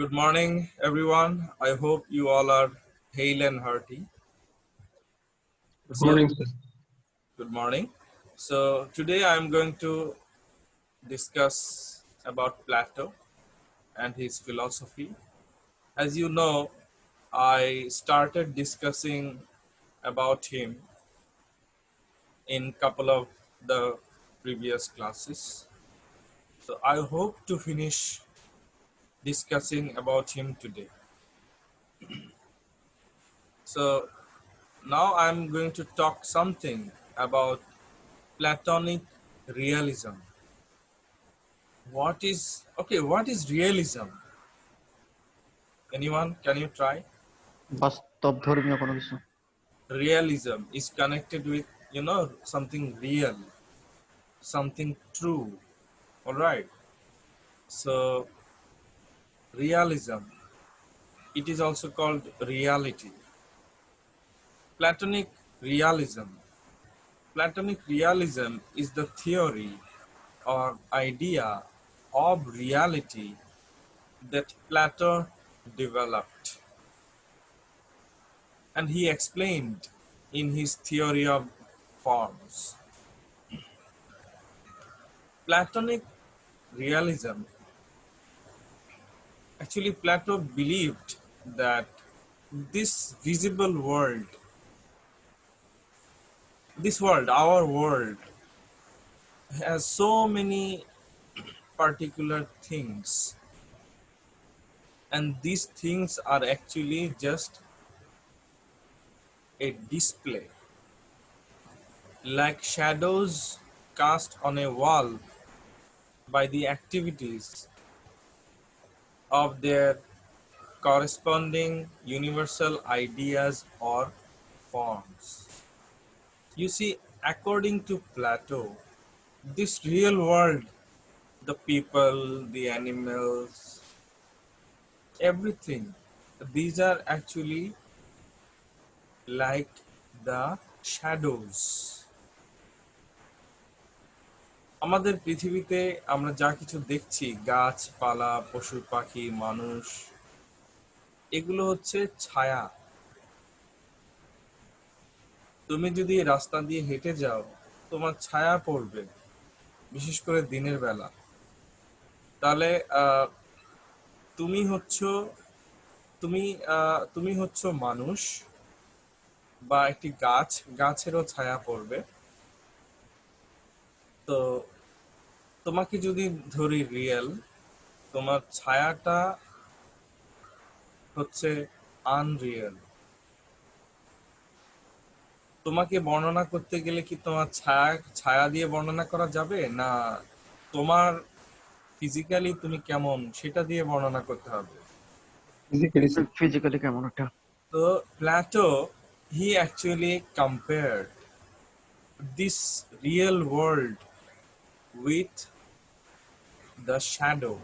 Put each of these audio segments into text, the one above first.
Good morning, everyone. I hope you all are hale and hearty. Good So, morning, sir. good morning. So, today I'm going to discuss about Plato and his philosophy. As you know, I started discussing about him in couple of the previous classes. So, I hope to finish discussing about him today. So, now I'm going to talk something about Platonic realism. What is realism? Anyone? Can you try? বাস্তব ধর্মীয় কোনো কিছু। Realism is connected with, something real, something true. All right. So, realism, it is also called reality. Platonic realism. Platonic realism is the theory or idea of reality that Plato developed. And he explained in his theory of forms. Platonic realism, actually, Plato believed that this visible world, our world, has so many particular things, and these things are actually just a display, like shadows cast on a wall by the activities of their corresponding universal ideas or forms. You see, according to Plato, this real world, the people, the animals, everything, these are actually like the shadows. আমাদের পৃথিবীতে আমরা যা কিছু দেখছি, গাছপালা, পশু পাখি, মানুষ, এগুলো হচ্ছে ছায়া। তুমি যদি রাস্তা দিয়ে হেঁটে যাও, তোমার ছায়া পড়বে, বিশেষ করে দিনের বেলা। তাহলে তুমি হচ্ছ তুমি তুমি হচ্ছ মানুষ বা একটি গাছ, গাছেরও ছায়া পড়বে। তো তোমাকে যদি ধরি রিয়েল, তোমার ছায়াটা হচ্ছে আনরিয়েল। তোমাকে বর্ণনা করতে গেলে কি তোমার ছায়া ছায়া দিয়ে বর্ণনা করা যাবে, না তোমার ফিজিক্যালি তুমি কেমন সেটা দিয়ে বর্ণনা করতে হবে? Physically, sir. ফিজিক্যালি কেমন একটা। So Plato, he actually compared this real world with the shadow.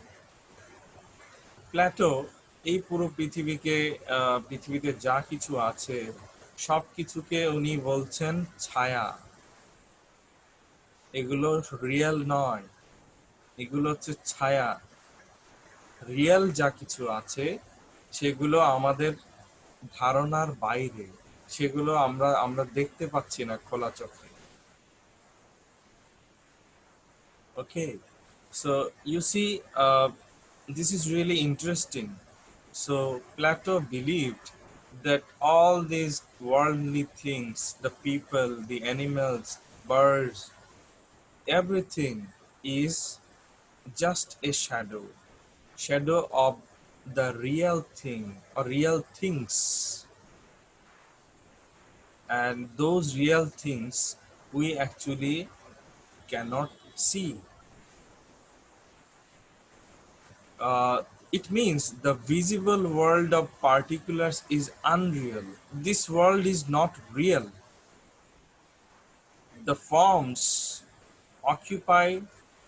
Plato এই পুরো পৃথিবীতে যা কিছু আছে সব কিছুকে উনি বলছেন ছায়া। এগুলো রিয়েল নয়, এগুলো হচ্ছে ছায়া। রিয়েল যা কিছু আছে সেগুলো আমাদের ধারণার বাইরে, সেগুলো আমরা আমরা দেখতে পাচ্ছি না খোলা চোখে। Okay, so you see, this is really interesting. So Plato believed that all these worldly things, the people, the animals, birds, everything is just a shadow of the real thing or real things. And those real things we actually cannot see. It means the visible world of particulars is unreal. This world is not real. The forms occupy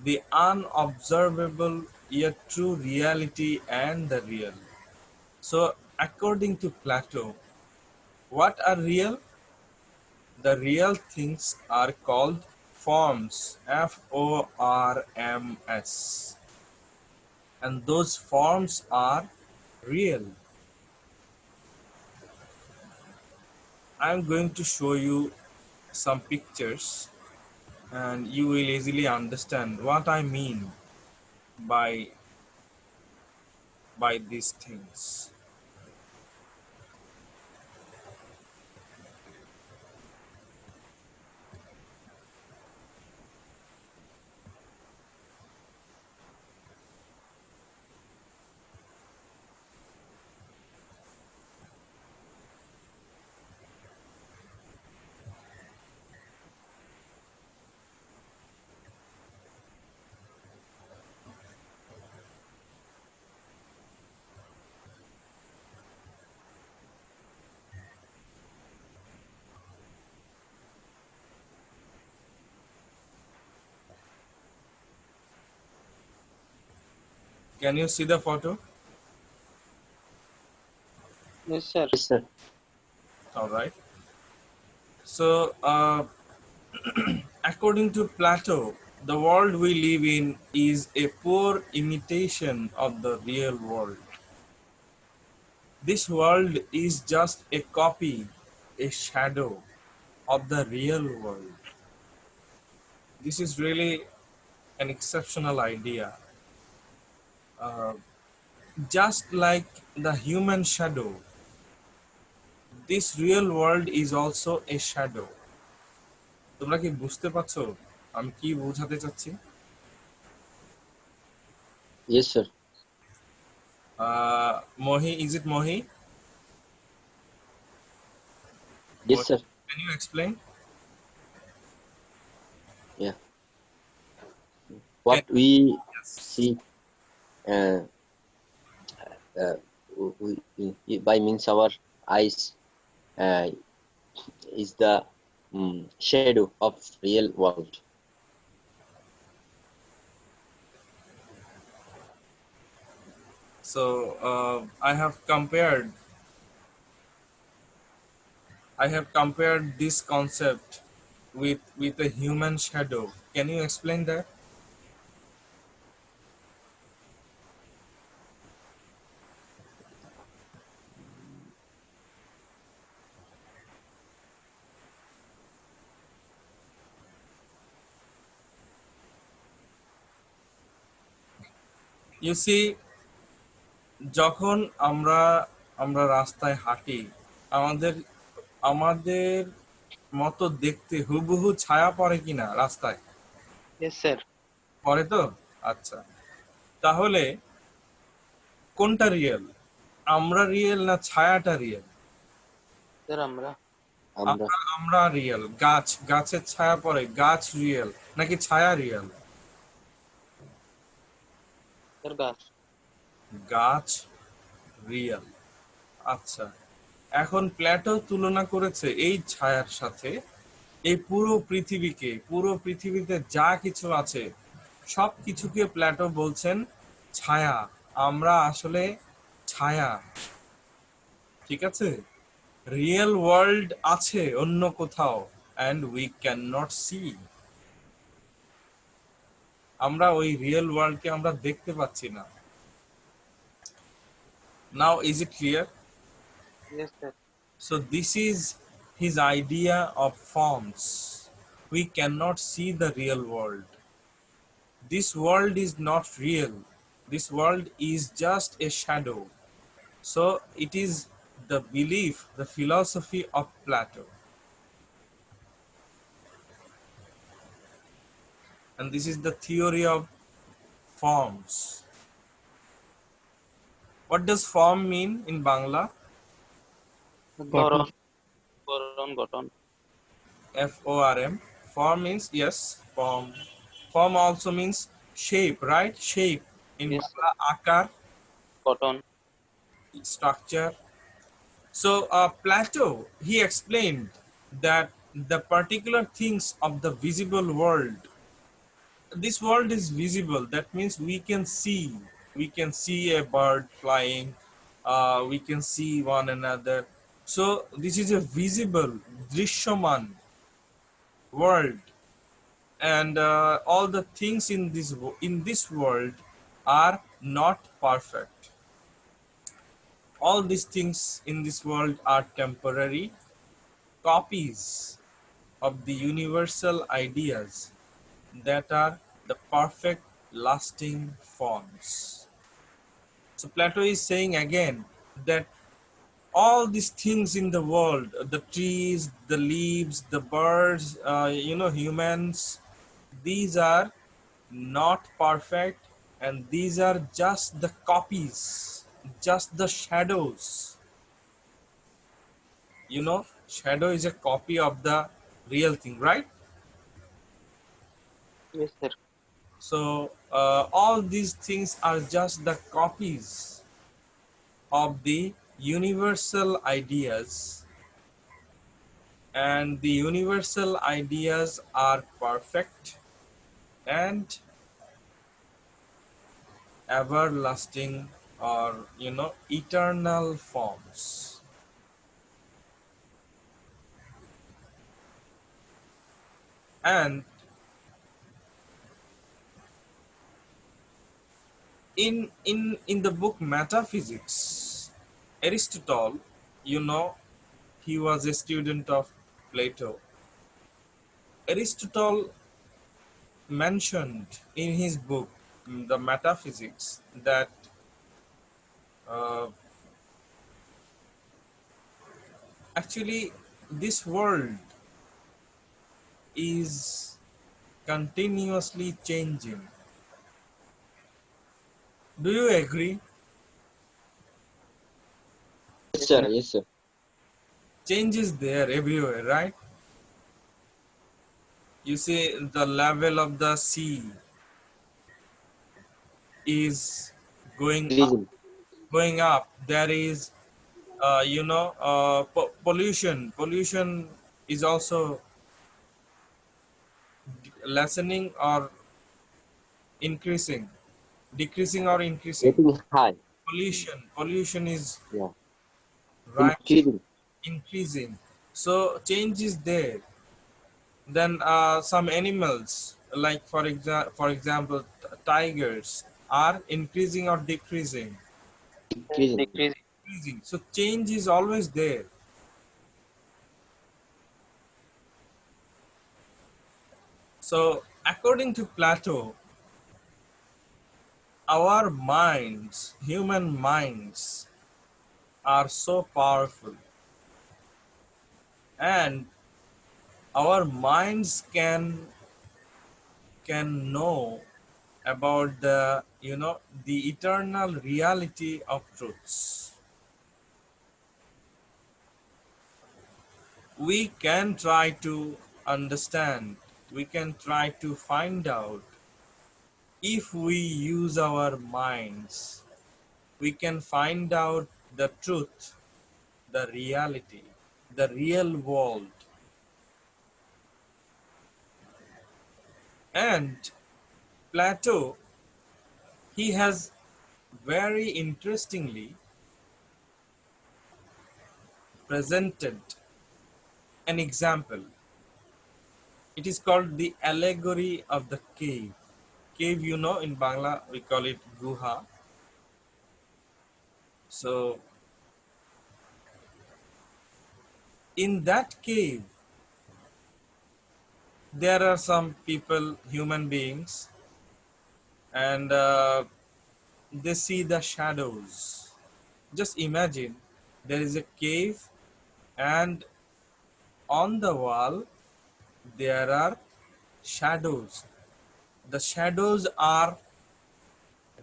the unobservable yet true reality and the real. So, according to Plato, what are real? The real things are called forms, Forms. And those forms are real. I'm going to show you some pictures and you will easily understand what I mean by these things. Can you see the photo? Yes, sir. Yes, sir. All right. So, according to Plato, the world we live in is a poor imitation of the real world. This world is just a copy, a shadow of the real world. This is really an exceptional idea. Uh, just like the human shadow, this real world is also a shadow. তোমরা কি বুঝতে পারছো আমি কি বোঝাতে চাচ্ছি? Yes, sir. Mohi, is it Mohi? Yes, sir. Can you explain? Yeah. What Can, we yes. see uh, by means our eyes is the shadow of real world. So I have compared this concept with a human shadow. Can you explain that? You see, যখন আমরা আমরা রাস্তায় হাঁটি, আমাদের আমাদের মতো দেখতে হুবহু ছায়া পড়ে কিনা রাস্তায়? Yes, sir. পড়ে তো? আচ্ছা, তাহলে কোনটা রিয়েল? আমরা রিয়েল না ছায়াটা রিয়েল? Sir, আমরা আমরা আমরা রিয়েল। গাছের ছায়া পড়ে, গাছ রিয়েল নাকি ছায়া রিয়েল? sir গাছ। গাছ রিয়েল। আচ্ছা, এখন প্ল্যাটো তুলনা করেছে এই ছায়ার সাথে এই পুরো পৃথিবীতে যা কিছু আছে সব কিছুকে প্ল্যাটো বলছেন ছায়া। আমরা আসলে ছায়া। ঠিক আছে? রিয়েল ওয়ার্ল্ড আছে অন্য কোথাও and we cannot see. আমরা ওই রিয়েল ওয়ার্ল্ডকে আমরা দেখতে পাচ্ছি না। Now is it clear? Yes, sir. So this is his idea of forms. We cannot see the real world. This world is not real. This world is just a shadow. So it is the belief, the philosophy of Plato. And this is the theory of forms. What does form mean in Bangla? গঠন গঠন। Form. Form means, yes, form. Form also means shape, right? Shape. In Yes, Bangla, akar, গঠন। structure. So Plato, he explained that the particular things of the visible world, this world is visible. That means we can see a bird flying, we can see one another. So this is a visible drishoman world, and all the things in this world are not perfect. All these things in this world are temporary copies of the universal ideas that are the perfect lasting forms. So Plato is saying again that all these things in the world, the trees, the leaves, the birds, humans, these are not perfect, and these are just the copies, just the shadows. Shadow is a copy of the real thing, right? Yes, sir. So all these things are just the copies of the universal ideas, and the universal ideas are perfect and everlasting, or eternal forms. And in the book Metaphysics, Aristotle, you know he was a student of Plato. Aristotle mentioned in his book, the Metaphysics, that uh, actually this world is continuously changing. Do you agree? Yes, Yes, sir. sir. Yes, sir. Change is there everywhere, right? You see, the level of the sea is going up, Increasing. going up. There is, pollution. Pollution is also lessening or increasing, decreasing or increasing. Getting high. Pollution is Yeah. rising, Increasing. increasing. So change is there. Then some animals, like for example, tigers, are increasing or decreasing. Increasing. Decreasing. Increasing. So change is always there. So according to Plato, our minds, human minds, are so powerful, and our minds can know about the eternal reality of truths. We can try to understand, we can try to find out. If we use our minds, we can find out the truth, the reality, the real world. And Plato, he has very interestingly presented an example. It is called the allegory of the cave. Cave, in Bangla we call it guha. So in that cave, there are some people, human beings, and they see the shadows. Just imagine there is a cave, and on the wall there are shadows. The shadows are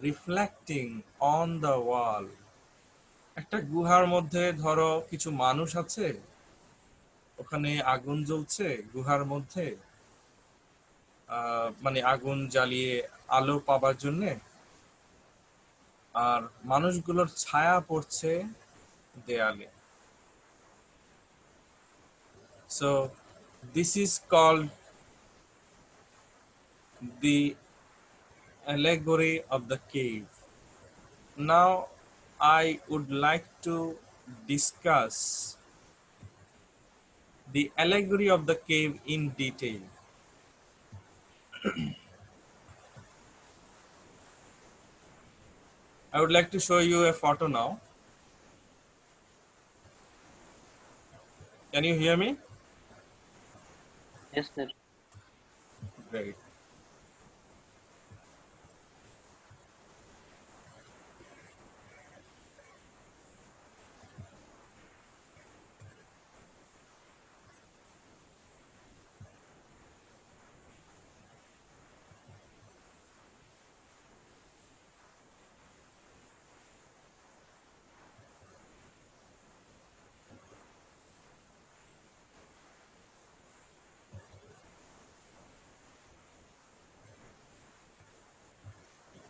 reflecting on the wall. একটা গুহার মধ্যে ধরো কিছু মানুষ আছে, ওখানে আগুন জ্বলছে গুহার মধ্যে, মানে আগুন জ্বালিয়ে আলো পাবার জন্যে, আর মানুষগুলোর ছায়া পড়ছে দেয়ালে. So this is called the allegory of the cave. Now I would like to discuss the allegory of the cave in detail. I would like to show you a photo now. Can you hear me? Yes, sir. Great.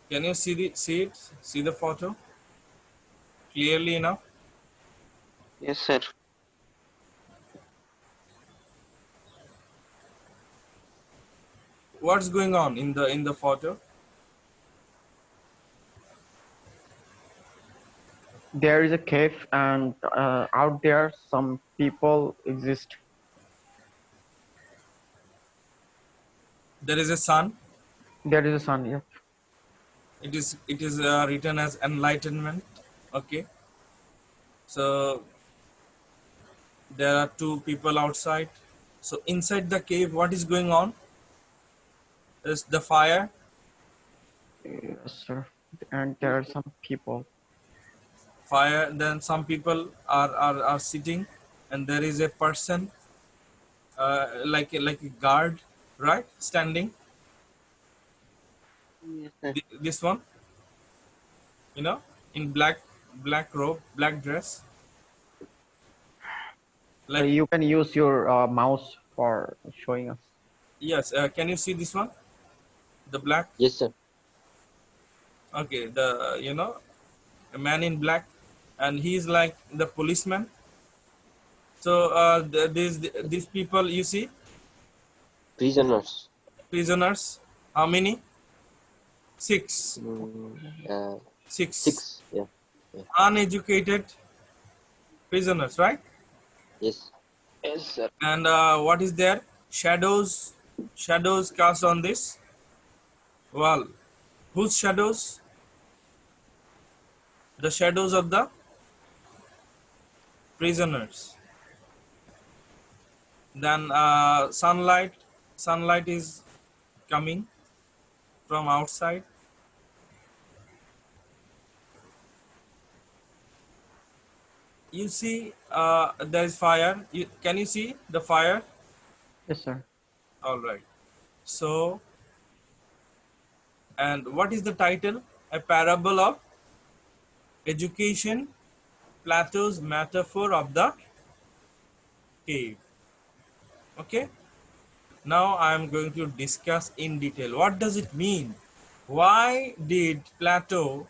Can you see the photo clearly enough? Yes, sir. What's going on in the photo? There is a cave, and out there some people exist. There is a sun. There is a sun. Yeah. It is written as enlightenment. Okay. So there are two people outside. So inside the cave, what is going on? Is the fire. Yes, sir. And there are some people. Fire. Then some people are sitting, and there is a person, like a guard, right, standing. Yes, sir. This one, in black robe, black dress, like. You can use your mouse for showing us. Yes. Can you see this one? The black. Yes, sir. Okay. A man in black, and he's like the policeman. So these people, you see, Prisoners. prisoners. How many? Six. Mm, Six. 6. Yeah. Yeah. Uneducated prisoners, right? Yes. Yes, sir. And what is there? Shadows. Shadows cast on this wall. Whose shadows? The shadows of the prisoners. Then sunlight is coming from outside. You see, there is fire. Can you see the fire? Yes, sir. All right. So, and what is the title? A parable of education, Plato's metaphor of the cave. Okay. Now I am going to discuss in detail. What does it mean? Why did Plato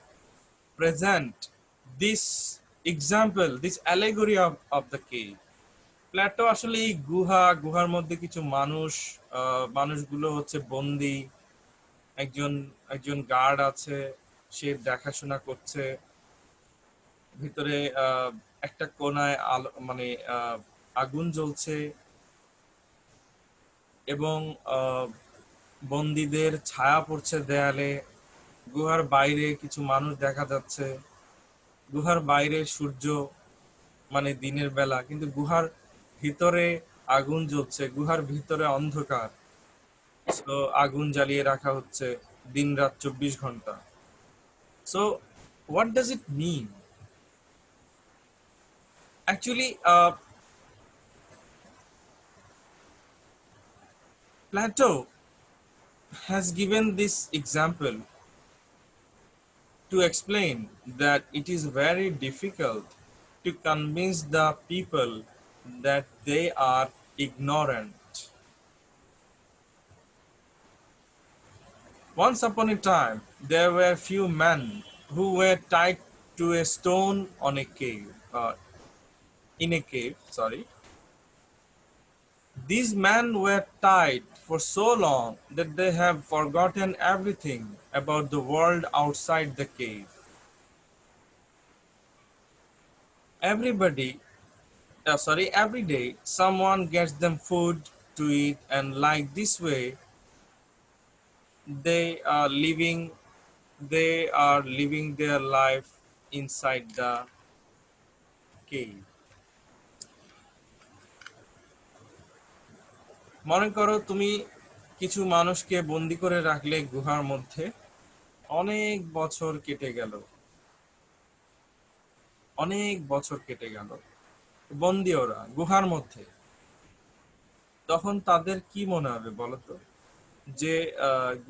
present this example, this allegory of the cave? Plato আসলে এই গুহার মধ্যে কিছু মানুষগুলো হচ্ছে বন্দি। একজন একজন গার্ড আছে, সে দেখাশোনা করছে। ভিতরে একটা কোনায় আলো, মানে আগুন জ্বলছে, এবং বন্দীদের ছায়া পড়ছে দেয়ালে। গুহার বাইরে কিছু মানুষ দেখা যাচ্ছে। গুহার বাইরে সূর্য, মানে দিনের বেলা, কিন্তু গুহার ভিতরে আগুন জ্বলছে, গুহার ভিতরে অন্ধকার। সো আগুন জ্বালিয়ে রাখা হচ্ছে দিন রাত 24 ঘন্টা। So what does it mean? Actually Plato has given this example to explain that it is very difficult to convince the people that they are ignorant. Once upon a time, there were few men who were tied to a stone in a cave. Sorry, these men were tied for so long that they have forgotten everything about the world outside the cave. Every day, someone gets them food to eat, and like this way, they are living they are living their life inside the cave. মনে করো তুমি কিছু মানুষকে বন্দি করে রাখলে গুহার মধ্যে, অনেক বছর কেটে গেল, অনেক বছর কেটে গেল, বন্দি ওরা গুহার মধ্যে। তখন তাদের কি মনে হবে বলো তো? যে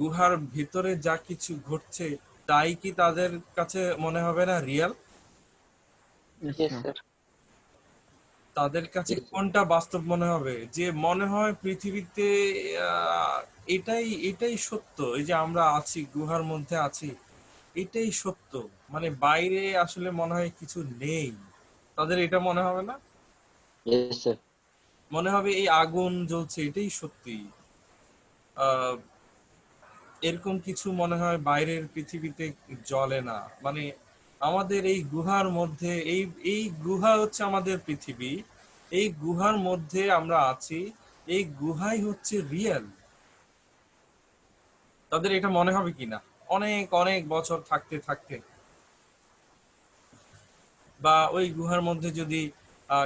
গুহার ভিতরে যা কিছু ঘটছে তাই কি তাদের কাছে মনে হবে না real? Yes, Yes, sir. sir. তাদের কাছে Yes, sir. কোনটা বাস্তব মনে হবে? যে মনে হয় পৃথিবীতে এটাই এটাই সত্য, এই যে আমরা আছি গুহার মধ্যে আছি, এটাই সত্য, মানে বাইরে আসলে মনে হয় কিছু নেই। তাদের এটা মনে হবে না? Yes, sir. মনে হবে এই আগুন জ্বলছে এটাই সত্যি। আহ এরকম কিছু মনে হয় বাইরের পৃথিবীতে জ্বলে না, মানে আমাদের এই গুহার মধ্যে, এই এই গুহা হচ্ছে আমাদের পৃথিবী, এই গুহার মধ্যে আমরা আছি, এই গুহাই হচ্ছে রিয়েল। তাদের এটা মনে হবে কিনা অনেক অনেক বছর থাকতে থাকতে? বা ওই গুহার মধ্যে যদি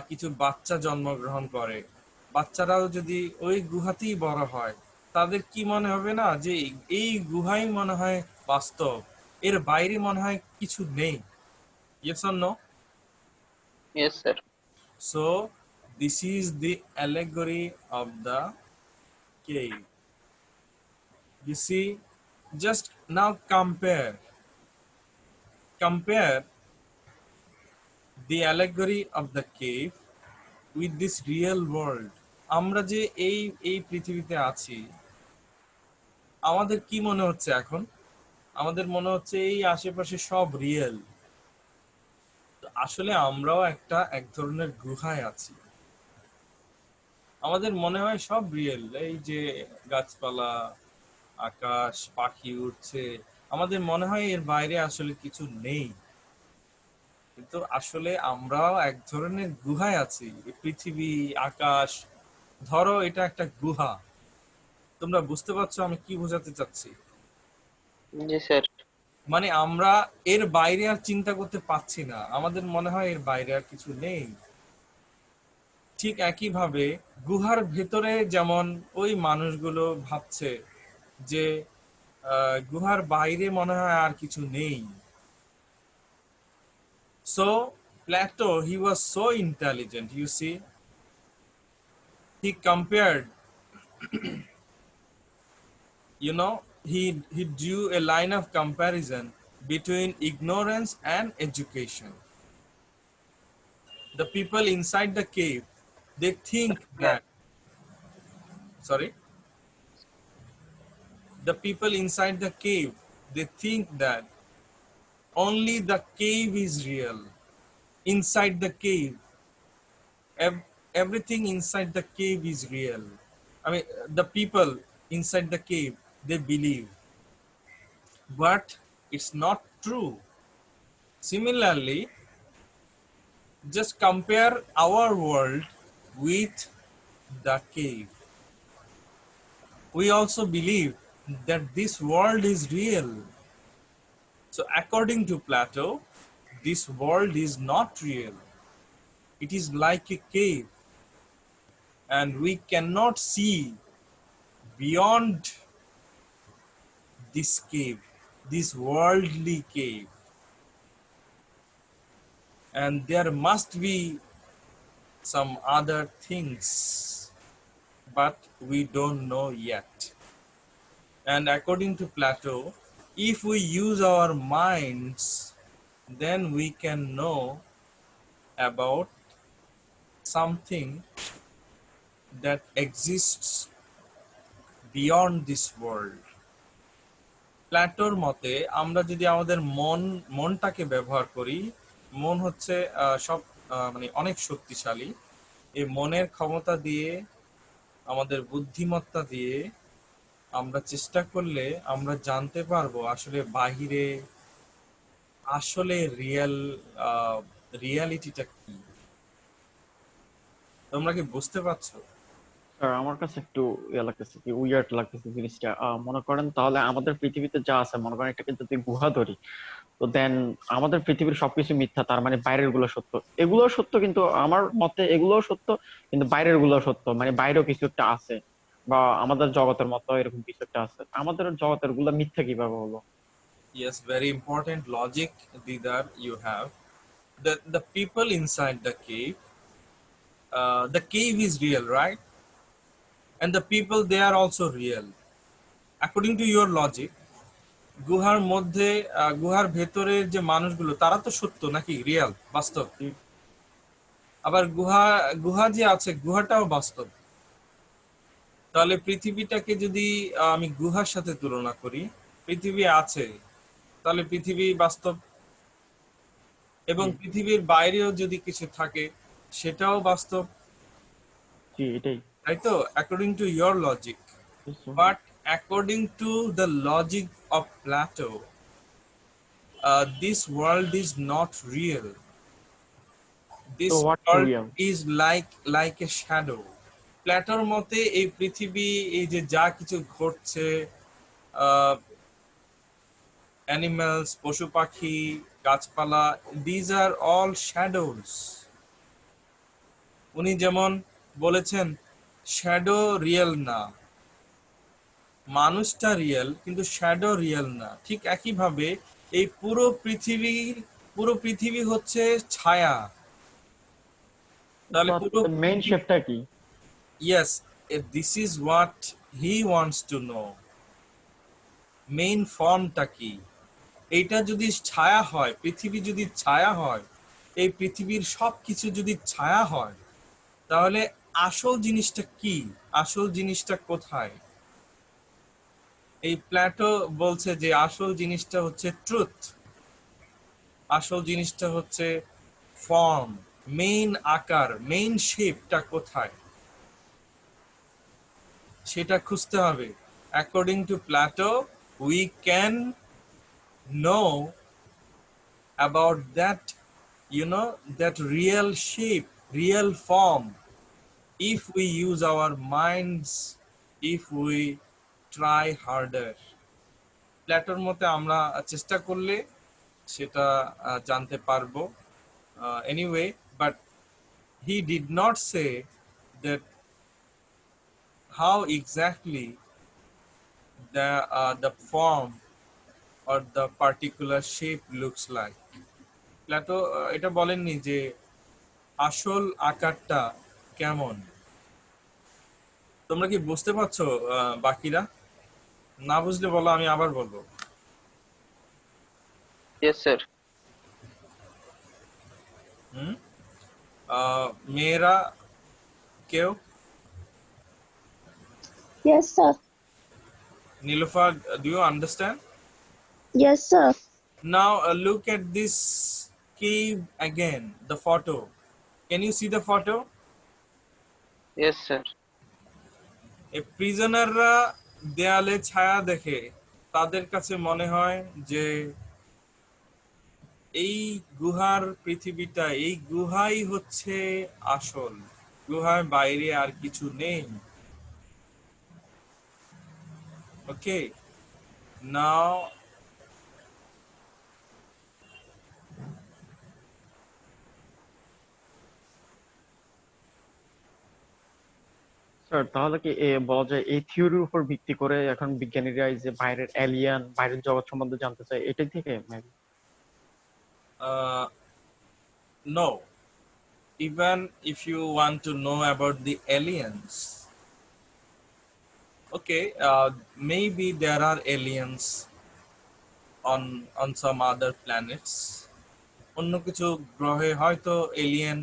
কিছু বাচ্চা জন্মগ্রহণ করে, বাচ্চারাও যদি ওই গুহাতেই বড় হয়, তাদের কি মনে হবে না যে এই গুহাই মনে হয় বাস্তব, এর বাইরে মনে হয় কিছু নেই? Yes or no? Yes, sir. So this is the allegory of the cave. You see, just now compare the allegory of the cave with this real world. আমরা যে এই এই পৃথিবীতে আছি, আমাদের কি মনে হচ্ছে এখন? আমাদের মনে হচ্ছে এই আশেপাশে সব রিয়েল। আসলে আমরাও এক ধরনের গুহায় আছি। আমাদের মনে হয় সব রিয়েল, এই যে গাছপালা, আকাশ, পাখি উড়ছে, আমাদের মনে হয় এর বাইরে আসলে কিছু নেই। কিন্তু আসলে আমরাও এক ধরনের গুহায় আছি। এই পৃথিবী, আকাশ, ধরো এটা একটা গুহা। তোমরা বুঝতে পারছো আমি কি বোঝাতে চাচ্ছি? Yes, sir. মানে আমরা এর বাইরে আর চিন্তা করতে পারছি না, আমাদের মনে হয় এর বাইরে আর কিছু নেই। ঠিক একইভাবে গুহার ভেতরে যেমন ওই মানুষগুলো ভাবছে যে গুহার বাইরে মনে হয় আর কিছু নেই। So Plato, he was so intelligent, you see, he compared, you know, he drew a line of comparison between ignorance and education. The people inside the cave, they think that, sorry, the people inside the cave, they think that only the cave is real. Inside the cave, everything inside the cave is real. I mean, the people inside the cave, they believe, but it's not true. Similarly, just compare our world with the cave. We also believe that this world is real. So according to Plato, this world is not real. It is like a cave, and we cannot see beyond this cave, this worldly cave. And there must be some other things, but we don't know yet. And according to Plato, if we use our minds, then we can know about something that exists beyond this world. প্ল্যাটোর মতে আমরা যদি আমাদের মনটাকে ব্যবহার করি, মন হচ্ছে সব মানে অনেক শক্তিশালী। এই মনের ক্ষমতা দিয়ে, আমাদের বুদ্ধিমত্তা দিয়ে আমরা চেষ্টা করলে আমরা জানতে পারবো আসলে বাহিরে আসলে রিয়ালিটিটা কি। তোমরা কি বুঝতে পারছো? স্যার আমার কাছে একটু ইয়ে লাগতেছে, কি উইয়ার্ড লাগতেছে জিনিসটা। মনে করেন তাহলে আমাদের পৃথিবীতে যা আছে, মনে করেন এটাকে যদি গুহা ধরি, তো দেন আমাদের পৃথিবীর সবকিছু মিথ্যা, তার মানে বাইরের গুলো সত্য। এগুলো সত্য, কিন্তু আমার মতে এগুলোও সত্য, কিন্তু বাইরের গুলো সত্য, মানে বাইরেও কিছু একটা আছে বা আমাদের জগতের মতো এরকম কিছু একটা আছে, আমাদের জগতের গুলো মিথ্যা কিভাবে হলো? Yes, very important logic, Didar, you have. The people inside the cave is real, right? And the people, they are also real. According to your logic, গুহার মধ্যে গুহার ভেতরের যে মানুষগুলো তারা তো সত্য নাকি রিয়েল বাস্তব, আবার গুহা গুহা যে আছে গুহাটাও বাস্তব। তাহলে পৃথিবীটাকে যদি আমি গুহার সাথে তুলনা করি, পৃথিবী আছে, তাহলে পৃথিবী বাস্তব, এবং জি পৃথিবীর বাইরেও যদি কিছু থাকে সেটাও বাস্তব, জি এটাই। তাই তো? According to your logic. But according to the logic of Plato, this world is not real. তো This what world real? is like a shadow. প্ল্যাটোর মতে এই পৃথিবী, এই যে যা কিছু ঘটছে, অ্যানিমালস, পশু পাখি, গাছপালা, দিজ আর অল শ্যাডোজ। উনি যেমন বলেছেন শ্যাডো রিয়েল না, মানুষটা রিয়েল কিন্তু শ্যাডো রিয়েল না। ঠিক একইভাবে এই পুরো পৃথিবী হচ্ছে ছায়া। তাহলে পুরো মেইন পৃথিবী, শেপটা কি? Yes, this is what he wants to know, main ফর্মটা কি। এইটা যদি ছায়া হয়, পৃথিবী যদি ছায়া হয়, এই পৃথিবীর সবকিছু যদি ছায়া হয়, তাহলে আসল জিনিসটা কি, আসল জিনিসটা কোথায়? এই প্ল্যাটো বলছে যে আসল জিনিসটা হচ্ছে ট্রুথ, আসল জিনিসটা হচ্ছে ফর্ম, মেইন আকার, মেইন শেপটা কোথায় সেটা খুঁজতে হবে। According to Plato, we can know about that, that real shape, real form, if we use our minds, if we try harder. প্ল্যাটোর মতে আমরা চেষ্টা করলে সেটা জানতে পারবো। Anyway, but he did not say that how exactly the form or the particular shape looks like. Plato এটা বলেননি যে আসল আকারটা কেমন। তোমরা কি বুঝতে পারছো বাকিরা? না বুঝলে বলো, আমি আবার বলবো। Yes, sir. হুম, মেয়েরা কেউ? Yes, sir. Nilufar, do you understand? Yes, sir. Now look at this cave again, the photo. Can you see the photo? Yes, sir. এই প্রিজনাররা দেয়ালে ছায়া দেখে তাদের কাছে মনে হয় যে এই গুহার পৃথিবীটা, এই গুহাই হচ্ছে আসল, গুহার বাইরে আর কিছু নেই। ওকে, নাও স্যার তাহলে কি বলা যায় এই থিওরির উপর ভিত্তি করে এখন বিজ্ঞানীরা এই যে বাইরের এলিয়ান, বাইরের জগৎ সম্বন্ধে জানতে চায়, এটাই থেকে maybe? no, even if you want to know about the aliens, okay, maybe there are aliens on some other planets. অন্য কিছু গ্রহে হয়তো এলিয়েন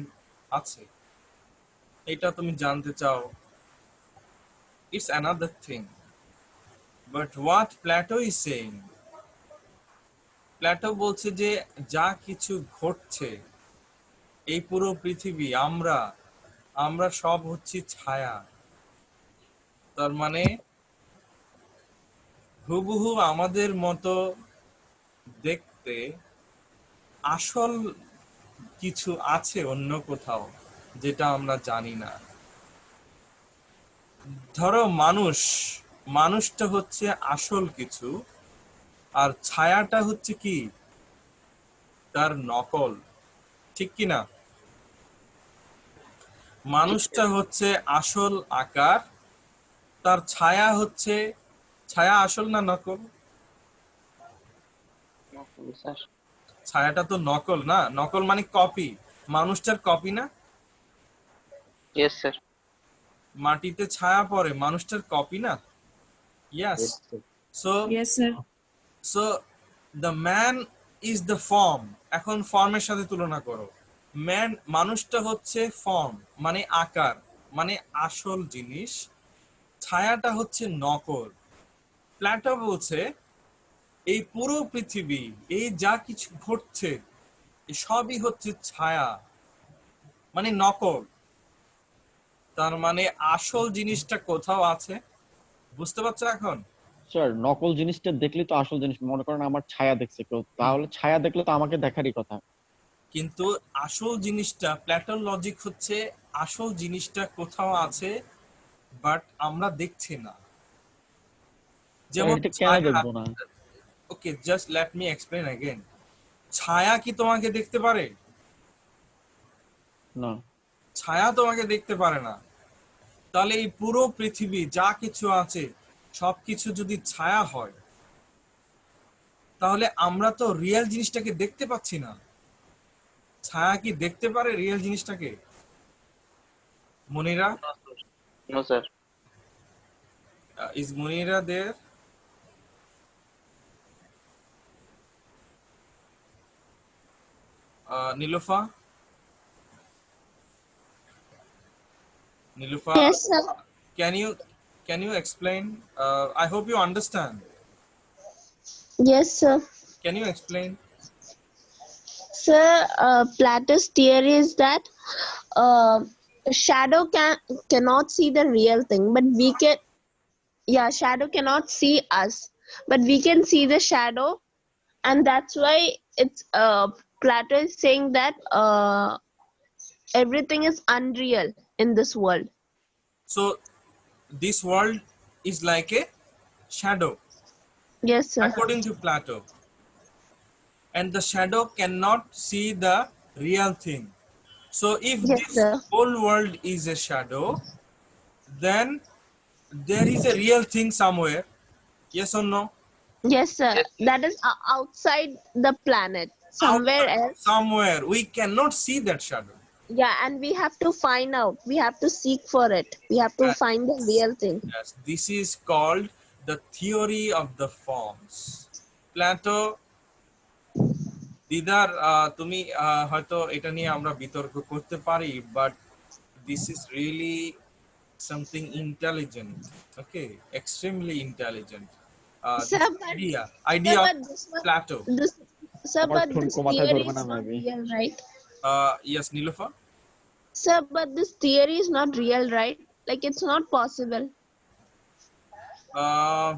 আছে, এটা তুমি জানতে চাও, it's another thing. But what Plato is saying, Plato বলছে যে যা কিছু ঘটছে এই পুরো পৃথিবী, আমরা সব হচ্ছে ছায়া। তার মানে হুবহু আমাদের মতো দেখতে আসল কিছু আছে অন্য কোথাও, যেটা আমরা জানি না। ধরো মানুষটা হচ্ছে আসল কিছু, আর ছায়াটা হচ্ছে কি তার নকল, ঠিক কি না? মানুষটা হচ্ছে আসল আকার, তার ছায়া হচ্ছে, ছায়া আসল না নকল? স্যার। ছায়াটা তো নকল না, নকল মানে কপি, মানুষটার কপি না। Yes sir. মাটিতে ছায়া পড়ে, মানুষটার কপি না। ইয়াস। Yes, sir. So Yes, sir. So the man is the form. এখন ফর্মের সাথে তুলনা করো। মানুষটা হচ্ছে ফর্ম, মানে আকার, মানে আসল জিনিস। ছায়াটা হচ্ছে নকল। প্ল্যাটো বলছে এই পুরো পৃথিবী, এই যা কিছু ঘটছে, এই সবই হচ্ছে ছায়া, মানে নকল। তার মানে আসল জিনিসটা কোথাও আছে। বুঝতে পারছো এখন? স্যার নকল জিনিসটা দেখলে তো আসল জিনিস, মনে করেন আমার ছায়া দেখছে কেউ, তাহলে ছায়া দেখলে তো আমাকে দেখারই কথা। কিন্তু আসল জিনিসটা, প্ল্যাটোর লজিক হচ্ছে আসল জিনিসটা কোথাও আছে, বাট আমরা দেখছি না। স্যার যেমন এটা কেন ছায়া। দেখবো না? Okay, just let me explain again. ছায়া কি তোমাকে দেখতে পারে? না। ছায়া তোমাকে দেখতে পারে না। তাহলে এই পুরো পৃথিবী যা কিছু আছে, সবকিছু যদি ছায়া হয়, তাহলে আমরা তো রিয়েল জিনিসটাকে দেখতে পাচ্ছি না। ছায়া কি দেখতে পারে রিয়েল জিনিসটাকে? Monira, no sir. Is Monira there? Nilufa, Nilufa, Yes, sir. can you can you explain? I hope you understand. Yes, sir. Can you explain? Sir, Plato's theory is that uh, shadow cannot see the real thing, but we can. Yeah, shadow cannot see us, but we can see the shadow, and that's why it's Plato is saying that everything is unreal in this world. So this world is like a shadow, Yes, sir. according to Plato, and the shadow cannot see the real thing. So if Yes, this sir. whole world is a shadow, then there is a real thing somewhere. Yes or no? Yes, sir. Yes, sir. That is outside the planet, somewhere Outside, else. somewhere we cannot see that shadow. Yeah, and we have to find out. We have to seek for it. We have to Yes. find the real thing. Yes, this is called the theory of the forms. Plato, দিদার, তুমি হয়তো এটা নিয়ে আমরা বিতর্ক করতে পারি, but this is really something intelligent. Okay, extremely intelligent. Sir, This but, idea sir, of but this one, Plato. this, sir, আমার but this ঠুনকো মাথায় theory ধরবে is না not maybe. real, right? Yes, Nilofa. Sir, but this theory is not real, right? Like it's not possible. Uh,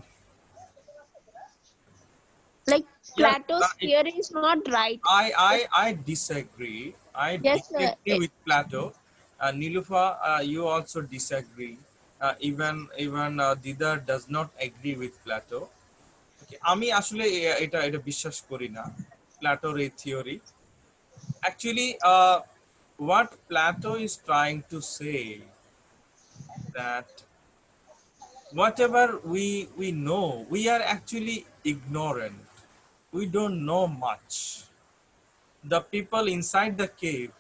Like yeah, Plato's theory is not right. I disagree. I Yes, sir. disagree with Plato. Nilufa, you also disagree. Even Didar does not agree with Plato. Okay, আমি আসলে এটা এটা বিশ্বাস করি না প্লাটোর এই theory. Actually, what Plato is trying to say that whatever we know, we are actually ignorant. We don't know much. The people inside the cave,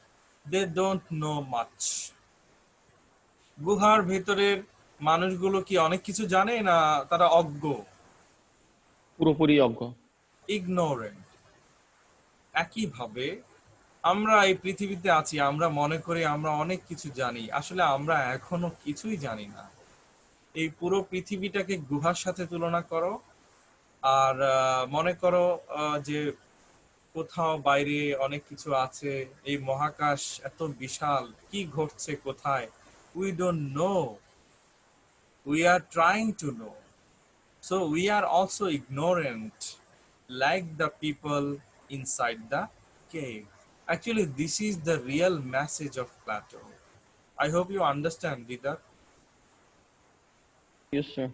they don't know much. গুহার ভেতরের মানুষগুলো কি অনেক কিছু জানে, না তারা অজ্ঞ, পুরোপুরি অজ্ঞ। ignorant? একইভাবে আমরা এই পৃথিবীতে আছি, আমরা মনে করি আমরা অনেক কিছু জানি, আসলে আমরা এখনো কিছুই জানি না। এই পুরো পৃথিবীটাকে গুহার সাথে তুলনা করো, আর মনে করো যে কোথাও বাইরে অনেক কিছু আছে, এই মহাকাশ এত বিশাল, কি ঘটছে কোথায়, we don't know, we are trying to know. So we are also ignorant, like the people inside the cave. Actually, this is the real message of Plato. I hope you understand, Dida. Yes sir.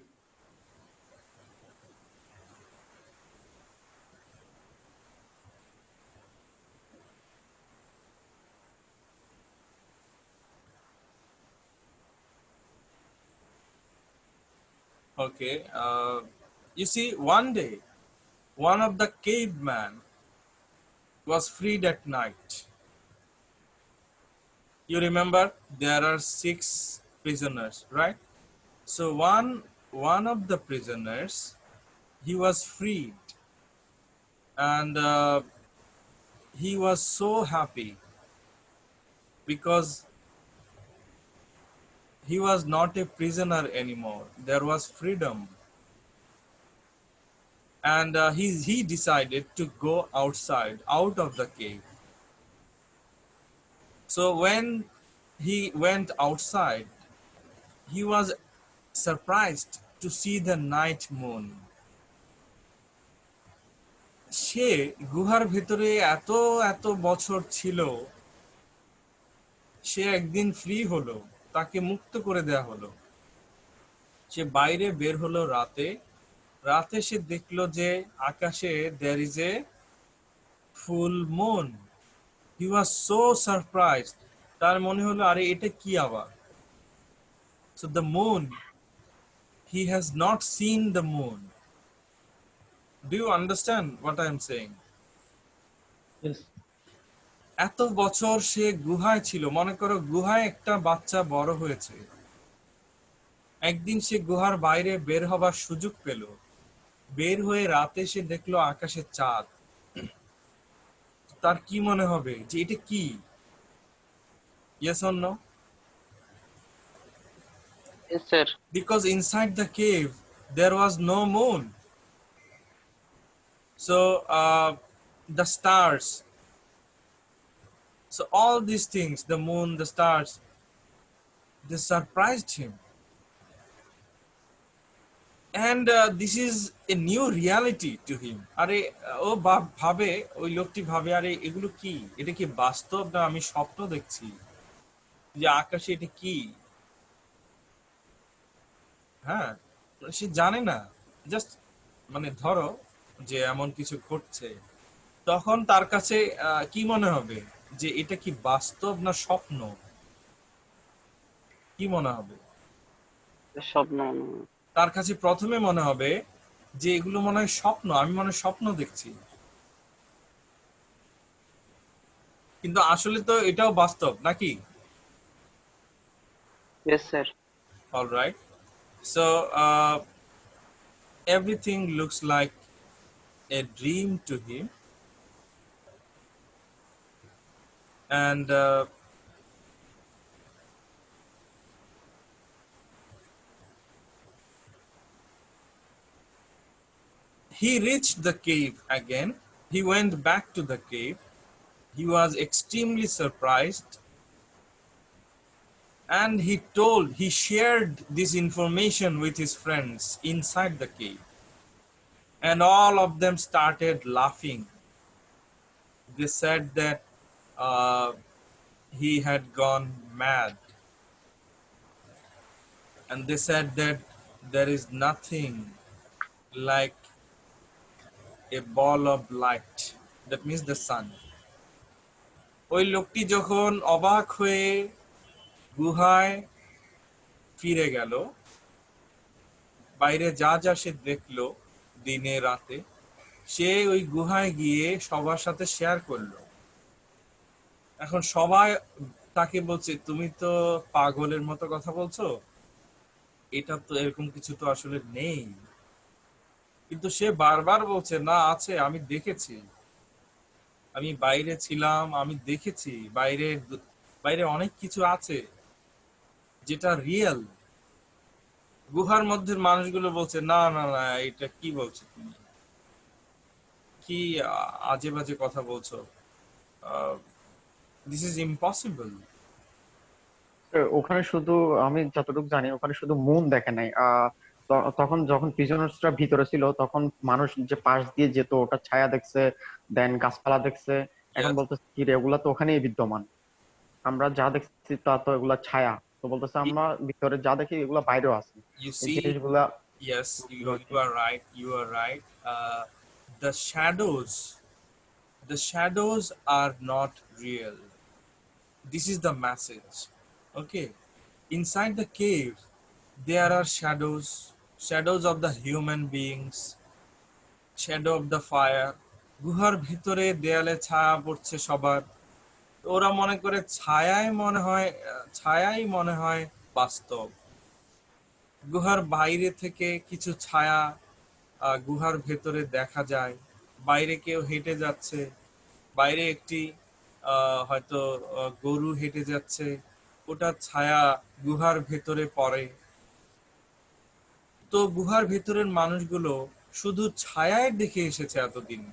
Okay. You see, one day, one of the cavemen was freed at night. You remember there are 6 prisoners, right? So one of the prisoners, he was freed, and he was so happy because he was not a prisoner anymore. There was freedom, and he decided to go outside, out of the cave. So when he went outside, he was surprised to see the night moon. সে গুহার ভেতরে এত এত বছর ছিল, সে একদিন free হলো, তাকে মুক্ত করে দেয়া হলো। সে বাইরে বের হলো রাতে, রাতে সে দেখলো যে আকাশে there is a full moon. He was so surprised. তার মনে হলো আরে এটা কি আবার? So the moon, he has not seen the moon. Do you understand what I am saying? Yes. এত বছর সে গুহায় ছিল, মনে করো গুহায় একটা বাচ্চা বড় হয়েছে, একদিন সে গুহার বাইরে বের হবার সুযোগ পেল, বের হয়ে রাতে সে দেখলো আকাশে চাঁদ। তার কি মনে হবে যে এটা কি? Yes or no? Yes, sir. Because inside the cave there was no moon. So the stars, so all these things, the moon, the stars, they surprised him. And this is a new reality to him. আরে ও ভাবে, ওই লোকটি ভাবে আরে এগুলো কি, এটা কি বাস্তব না আমি স্বপ্ন দেখছি, যে আকাশে এটা কি? হ্যাঁ, সে জানে না, জাস্ট মানে ধরো যে এমন কিছু ঘটছে, তখন তার কাছে কি মনে হবে যে এটা কি বাস্তব না স্বপ্ন? কি মনে হবে? স্বপ্ন। তার কাছে প্রথমে মনে হবে যে এগুলো মনে হয় স্বপ্ন, আমি মনে হয় স্বপ্ন দেখছি, কিন্তু আসলে তো এটাও বাস্তব নাকি? Yes, sir. All right. So everything looks like a dream to him, and he reached the cave again. He went back to the cave. He was extremely surprised, and he shared this information with his friends inside the cave, and all of them started laughing. They said that he had gone mad, and they said that there is nothing like a ball of light, that means the sun. ওই লোকটি যখন অবাক হয়ে গুহায় ফিরে গেল, বাইরে যা যা সে দেখলো দিনে রাতে, সে ওই গুহায় গিয়ে সবার সাথে শেয়ার করলো। এখন সবাই তাকে বলছে তুমি তো পাগলের মতো কথা বলছো, এটা তো এরকম কিছু তো আসলে নেই। কিন্তু সে বারবার বলছে না আছে, আমি দেখেছি, আমি বাইরে ছিলাম, আমি দেখেছি বাইরে, বাইরে অনেক কিছু আছে যেটা রিয়েল। গুহার মধ্যে মানুষগুলো বলছে না না না, এটা কি বলছো তুমি, কি আজে বাজে কথা বলছো, দিস ইজ ইম্পসিবল। ওখানে শুধু আমি যতটুকু জানি ওখানে শুধু মুন দেখে নাই। তখন যখন প্রিজনার্সরা ভিতরে ছিল তখন মানুষ যে পাশ দিয়ে যেত ওটা ছায়া দেখছে, দেন গাছপালা দেখছে। এখন Yes. বলতেছে কি রে, ওগুলা তো ওখানেই বিদ্যমান, আমরা যা দেখছি তা তো এগুলা ছায়া। তো বলতেছে আমরা ভিতরে যা দেখি এগুলা বাইরেও আছে, You এই see, জিনিসগুলা। yes, you are right, you are right. The shadows are not real. This is the message. Okay, inside the cave there are shadows, shadows of the human beings, shadow of the fire. গুহার ভিতরে দেয়ালে ছায়া পড়ছে সবার, তো ওরা মনে করে ছায়াই মনে হয় বাস্তব। গুহার বাইরে থেকে কিছু ছায়া গুহার ভেতরে দেখা যায়। বাইরে কেউ হেঁটে যাচ্ছে, বাইরে একটি হয়তো গরু হেঁটে যাচ্ছে, ওটার ছায়া গুহার ভেতরে পড়ে। তো গুহার ভেতরের মানুষগুলো শুধু ছায়ায় দেখে এসেছে এতদিন।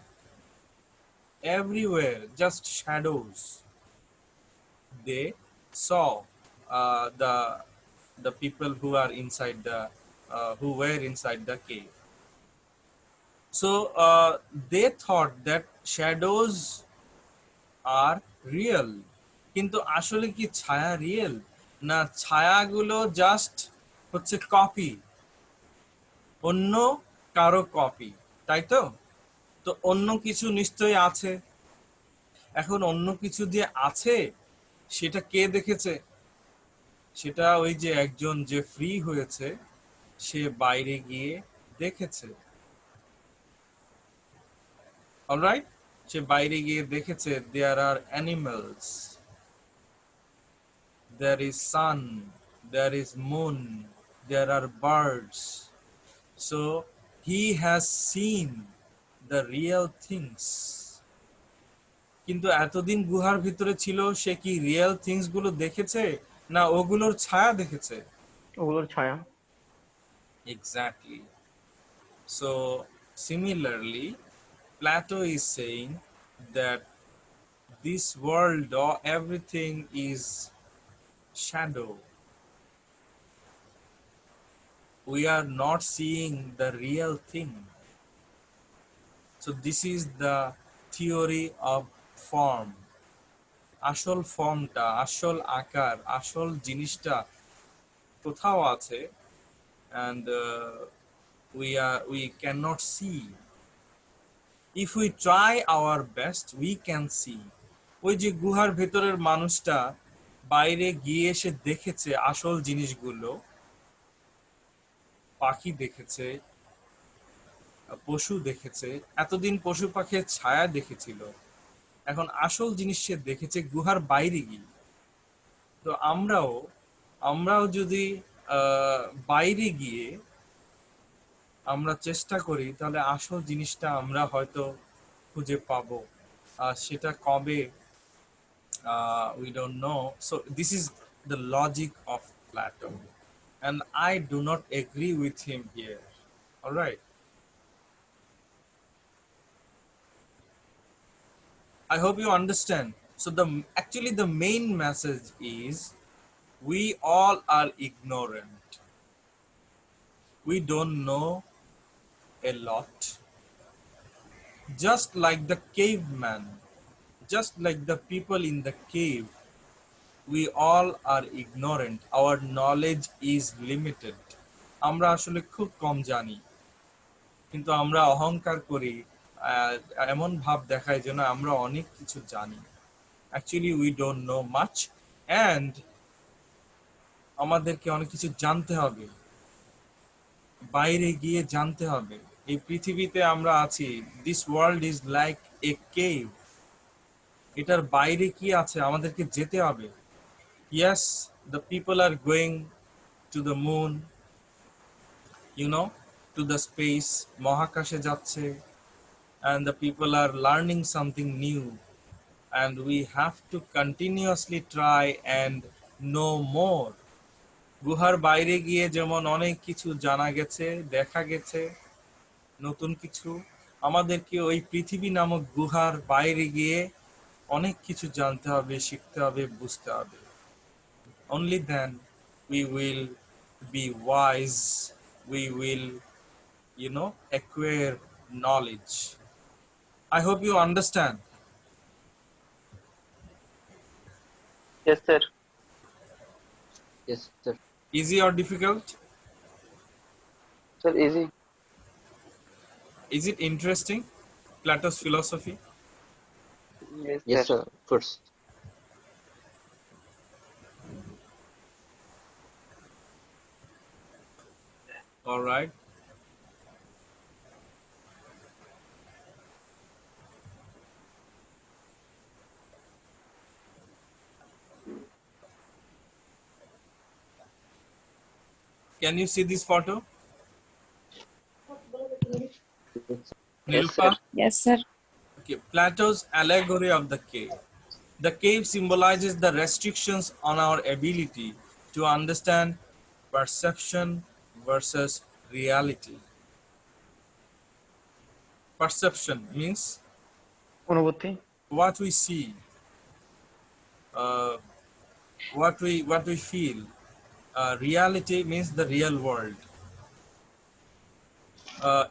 Everywhere just shadows. They saw the people who are inside the who were inside the cave. So they thought that shadows are real. কিন্তু আসলে কি ছায়া রিয়েল, না ছায়াগুলো জাস্ট হচ্ছে কপি, অন্য কারো কপি, তাই তো? তো অন্য কিছু নিশ্চয়ই আছে। এখন অন্য কিছু যে আছে সেটা কে দেখেছে? সেটা ওই যে একজন যে ফ্রি হয়েছে সে বাইরে গিয়ে দেখেছে। অলরাইট, সে বাইরে গিয়ে দেখেছে there are animals, there is sun, there is moon, there are birds. So he has seen the real things. কিন্তু এতদিন গুহার ভিতরে ছিল, সে কি রিয়েল থিংস গুলো দেখেছে, না ওগুলোর ছায়া দেখেছে? ওগুলোর ছায়া। Exactly. So similarly, Plato is saying that this world or everything is shadow. We are not seeing the real thing. So this is the theory of form. আসল ফর্মটা, আসল আকার, আসল জিনিসটা কোথাও আছে, and we cannot see. If we try our best, we can see. ওই যে গুহার ভেতরের মানুষটা বাইরে গিয়ে এসে দেখেছে আসল জিনিসগুলো, পাখি দেখেছে, পশু দেখেছে। এতদিন পশু পাখির ছায়া দেখেছিল, এখন আসল জিনিস সে দেখেছে গুহার বাইরে গিয়ে। তো আমরাও যদি বাইরে গিয়ে আমরা চেষ্টা করি, তাহলে আসল জিনিসটা আমরা হয়তো খুঁজে পাবো। সেটা কবে, we don't know. So this is the logic of Plato, and I do not agree with him here. All right, I hope you understand. So actually the main message is, we all are ignorant. We don't know a lot. Just like the caveman, just like the people in the cave, we all are ignorant. Our knowledge is limited. আমরা আসলে খুব কম জানি, কিন্তু আমরা অহংকার করি, এমন ভাব দেখাই যেন আমরা অনেক কিছু জানি। Actually we don't know much, and আমাদেরকে অনেক কিছু জানতে হবে, বাইরে গিয়ে জানতে হবে। এই পৃথিবীতে আমরা আছি, this world is like a cave. এটার বাইরে কি আছে আমাদেরকে যেতে হবে। Yes, the people are going to the moon, to the space, মহাকাশে যাচ্ছে, and the people are learning something new, and we have to continuously try and know more. গুহার বাইরে গিয়ে যেমন অনেক কিছু জানা গেছে, দেখা গেছে নতুন কিছু, আমাদেরকে ওই পৃথিবী নামক গুহার বাইরে গিয়ে অনেক কিছু জানতে হবে, শিখতে হবে, বুঝতে হবে। Only then we will be wise, we will acquire knowledge. I hope you understand. Yes, sir. Yes, sir. Easy or difficult? Sir, easy. Is it interesting, Plato's philosophy? Yes, Yes, sir. sir. First. All right. Can you see this photo? Yes, sir. Nilufa? Yes, sir. Okay, Plato's allegory of the cave. The cave symbolizes the restrictions on our ability to understand perception versus reality. Perception means অনুভূতি what we see, uh, what we feel. Reality means the real world.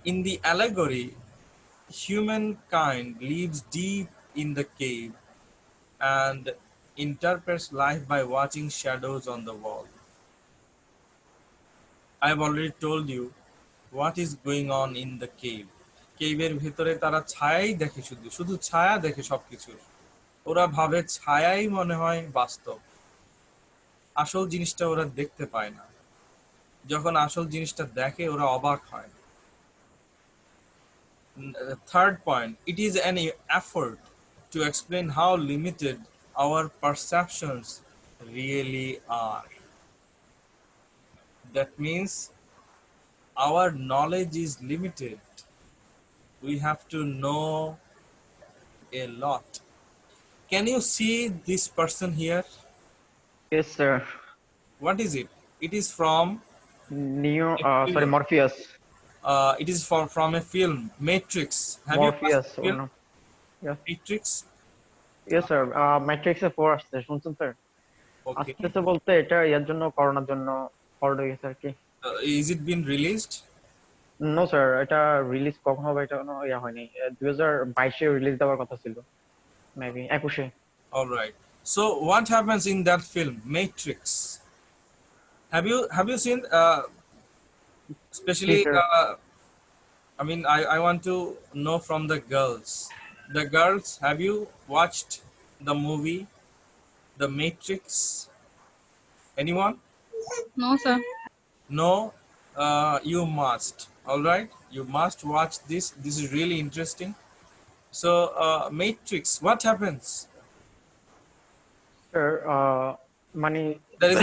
In the allegory, humankind lives deep in the cave and interprets life by watching shadows on the wall. I've already told you what is going on in the cave. কেভের ভিতরে তারা ছায়াই দেখে, শুধু শুধু ছায়া দেখে সবকিছুর। ওরা ভাবে ছায়াই মনে হয় বাস্তব, আসল জিনিসটা ওরা দেখতে পায় না। যখন আসল জিনিসটা দেখে ওরা অবাক হয়। Third point, it is an effort to explain how limited our perceptions really are. That means our knowledge is limited. We have to know a lot. Can you see this person here? yes sir What is it? It is from Neo a sorry film. Morpheus It is from a film, Matrix. Have you watched Morpheus the film no. Yeah. Matrix? Yes sir ম্যাট্রিক্সে 4 আসছে শুনছেন sir Okay. আসতেছে বলতে এটা ইয়ার জন্য করোনার জন্য fault হয়ে গেছে আর কি Is it been released? No sir এটা রিলিজ কখন হবে এটা কোনো ইয়া হয়নি 2022-এ রিলিজ দেওয়ার কথা ছিল maybe 21-এ All right. So what happens in that film, Matrix? Have you seen? Especially, Teaser. I mean, I want to know from the girls. The girls, have you watched the movie, The Matrix? Anyone? No, sir. No. You must. All right. You must watch this. This is really interesting. So, Matrix. What happens? Sir মানে There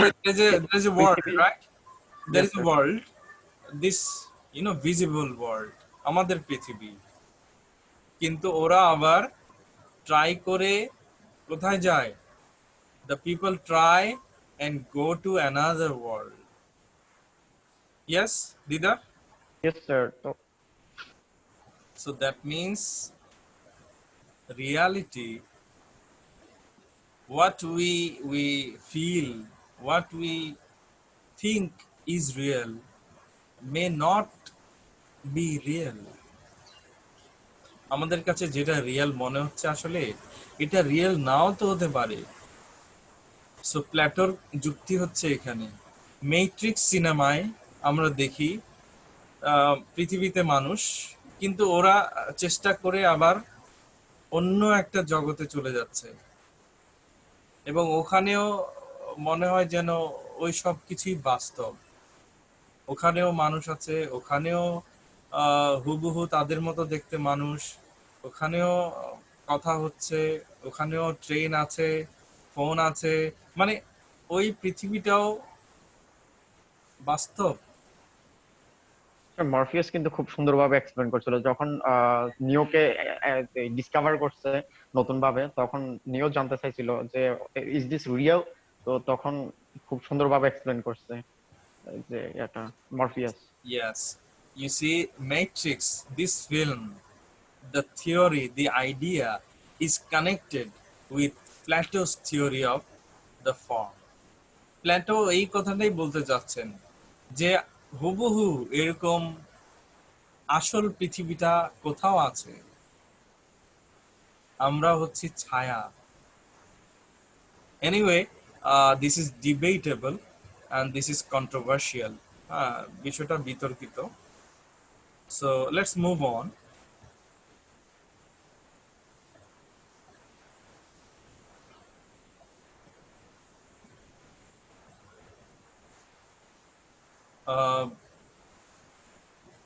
is a world, পৃথিবী right? There Yes, is a sir. world. This, visible world. আমাদের পৃথিবী। কিন্তু ওরা আবার try করে কোথায় যায়? The people try and go to another world. Yes, Dida? yes sir তো So that means reality, what we feel, what we think is real may not be real. আমাদের কাছে যেটা রিয়েল মনে হচ্ছে আসলে এটা রিয়েল নাও তো হতে পারে। সো প্ল্যাটোর যুক্তি হচ্ছে এখানে, মেট্রিক্স সিনেমায় আমরা দেখি পৃথিবীতে মানুষ, কিন্তু ওরা চেষ্টা করে আবার অন্য একটা জগতে চলে যাচ্ছে এবং ওখানেও মনে হয় যেন ওই সব কিছুই বাস্তব। ওখানেও মানুষ আছে, ওখানেও হুবহু তাদের মতো দেখতে মানুষ, ওখানেও কথা হচ্ছে, ওখানেও ট্রেন আছে, ফোন আছে, মানে ওই পৃথিবীটাও বাস্তব। মরফিয়াস কিন্তু খুব সুন্দরভাবে এক্সপ্লেন করছিল যখন নিওকে ডিসকভার করছে নতুন ভাবে তখন নিও জানতে চাইছিল যে ইজ দিস রিয়েল তো তখন খুব সুন্দরভাবে এক্সপ্লেন করছে যে এটা Morpheus Yes, you see, Matrix, this film, the theory, the idea is connected with Plato's theory of the form. Plato এই কথাটাই বলতে চাচ্ছেন যে হুবহু এরকম আসল পৃথিবীটা কোথাও আছে, আমরা হচ্ছি ছায়া। Anyway, this is debatable and this is controversial. বিষয়টা বিতর্কিত। So let's move on.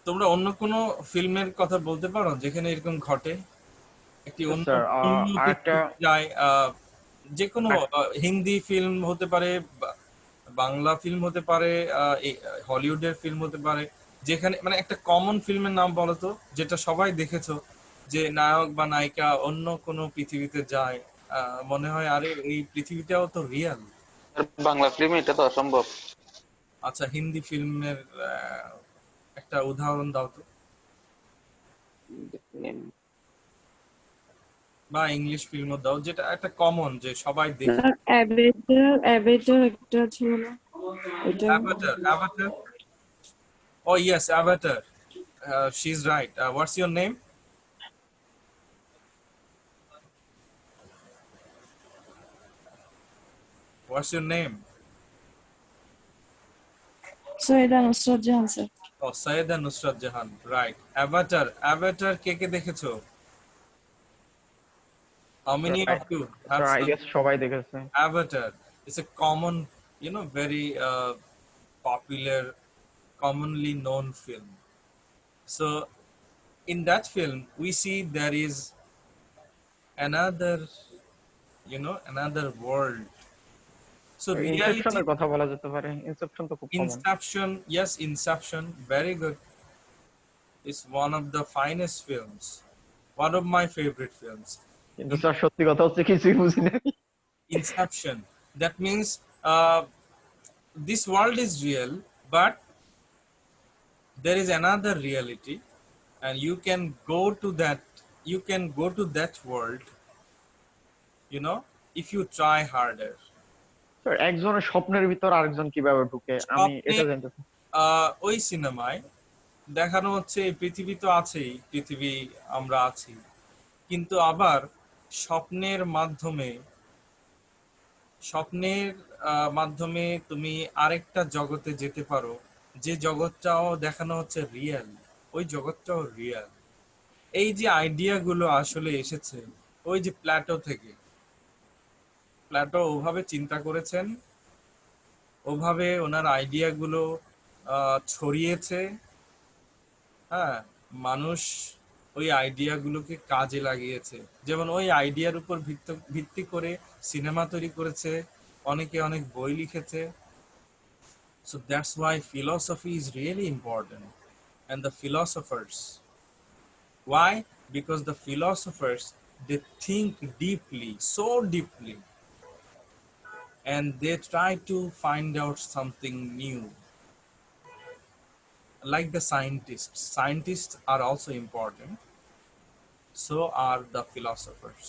তোমরা অন্য কোনো ফিল্মের কথা বলতে পারো যেখানে এরকম ঘটে? একটি অন্য স্যার অন্য আরেকটা পৃথিবীতে যায়, যে কোনো হিন্দি ফিল্ম হতে পারে, বাংলা ফিল্ম হতে পারে, হলিউডের ফিল্ম হতে পারে, যেখানে মানে একটা কমন ফিল্মের নাম বলো তো, যেটা সবাই দেখেছো, যে নায়ক বা নায়িকা অন্য কোনো পৃথিবীতে যায়, মনে হয় আরে এই পৃথিবীটাও তো রিয়েল। বাংলা ফিল্ম এটা তো অসম্ভব। আচ্ছা, হিন্দি ফিল্মের একটা উদাহরণ দাও তো, বা ইংলিশ ফিল্মও দাও, যেটা একটা কমন যে সবাই দেখে। স্যার অ্যাভেটার একটা ছিল না ওইটা? Avatar, Avatar. Oh yes, Avatar. She's right. What's your name? What's your name? Syeda Nusrat Jahan sir. Oh, Sayeda Nusrat Jahan. Right. Avatar. Avatar কে দেখেছো? How many of you have I seen guess সবাই দেখেছে। Avatar? It's a common, very popular, commonly known film. So in that film, we see there is another, another world. So reality. ইনসেপশনের কথা বলা যেতে পারে, Inception তো খুব common. Inception, yes, Inception, very good. It's one of the finest films. One of my favorite films. কিন্তু sir সত্যি কথা হচ্ছে কিছুই বুঝি না। Inception. That means uh, this world is real, but there is another reality, and you can go to that. You can go to that world. If you try harder. Sir একজনের স্বপ্নের ভিতর আরেকজন কিভাবে ঢুকে, আমি এটা জানতে চাই। ওই সিনেমায় দেখানো হচ্ছে এই পৃথিবী তো আছেই, পৃথিবী আমরা আছি, কিন্তু আবার স্বপ্নের মাধ্যমে স্বপ্নের মাধ্যমে তুমি আরেকটা জগতে যেতে পারো, যে জগৎটাও দেখানো হচ্ছে রিয়েল, ওই জগৎটাও রিয়েল। এই যে আইডিয়া গুলো আসলে এসেছে ওই যে প্ল্যাটো থেকে। প্ল্যাটো ওভাবে চিন্তা করেছেন, ওভাবে ওনার আইডিয়া গুলো ছড়িয়েছে। হ্যাঁ, মানুষ ওই আইডিয়া গুলোকে কাজে লাগিয়েছে, যেমন ওই আইডিয়ার উপর ভিত্তি করে সিনেমা তৈরি করেছে, অনেকে অনেক বই লিখেছে। So that's why philosophy is really important, and the philosophers. Why? Because the philosophers, they think deeply, so deeply, and they try to find out something new. Like the scientists. Scientists are also important. So are the philosophers.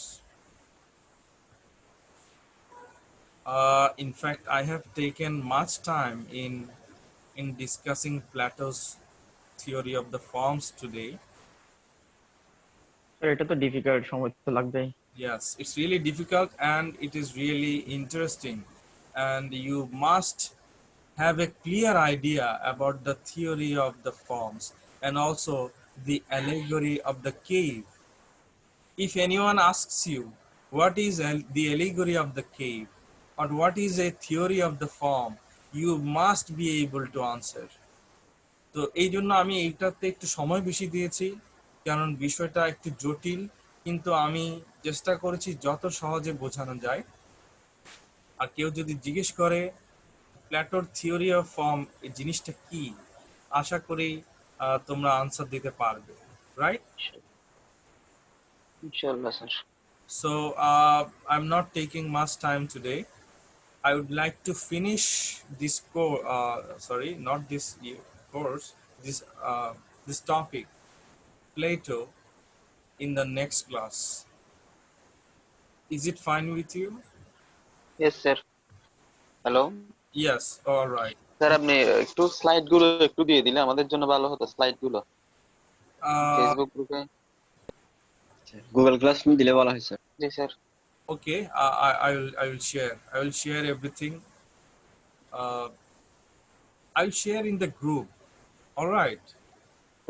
In fact, I have taken much time in discussing Plato's theory of the forms today. Sir এটা তো difficult, সময় তো লাগবেই। Yes, it's really difficult and it is really interesting. And you must have a clear idea about the theory of the forms and also the allegory of the cave. If anyone asks you what is the allegory of the cave or what is a theory of the form, you must be able to answer. তো এই জন্য আমি এইটাতে একটু সময় বেশি দিয়েছি, কারণ বিষয়টা একটু জটিল, কিন্তু আমি চেষ্টা করেছি যত সহজে বোঝানো যায়। আর কেউ যদি জিজ্ঞেস করে প্ল্যাটোর থিওরি অফ ফর্ম এই জিনিসটা কি, আশা করি তোমরা আনসার দিতে পারবে, রাইট? ইনশাআল্লাহ sir. So I'm not taking much time today. I would like to finish this not this course, this topic, Plato, in the next class. Is it fine with you? Yes sir. Hello Yes, all right. Sir, আপনি একটু slide গুলো একটু দিয়ে দিলে আমাদের জন্য ভালো হতো, স্লাইড গুলো ফেসবুক গ্রুপে। গুগল ক্লাসরুম দিলে ভালো হয় sir. G sir. Okay, I will share. I will share everything. I'll share in the group. All right.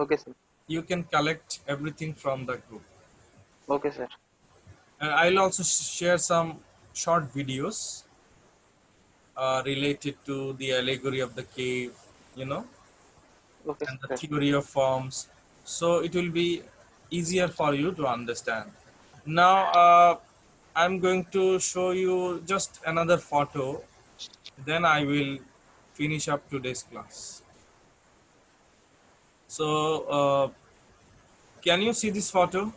Okay sir. You can collect everything from the group. Okay sir. And I'll also share some short videos related to the allegory of the cave, Okay, and the sir. theory of forms. So it will be easier for you to understand. Now, I'm going to show you just another photo. Then I will finish up today's class. So, can you see this photo?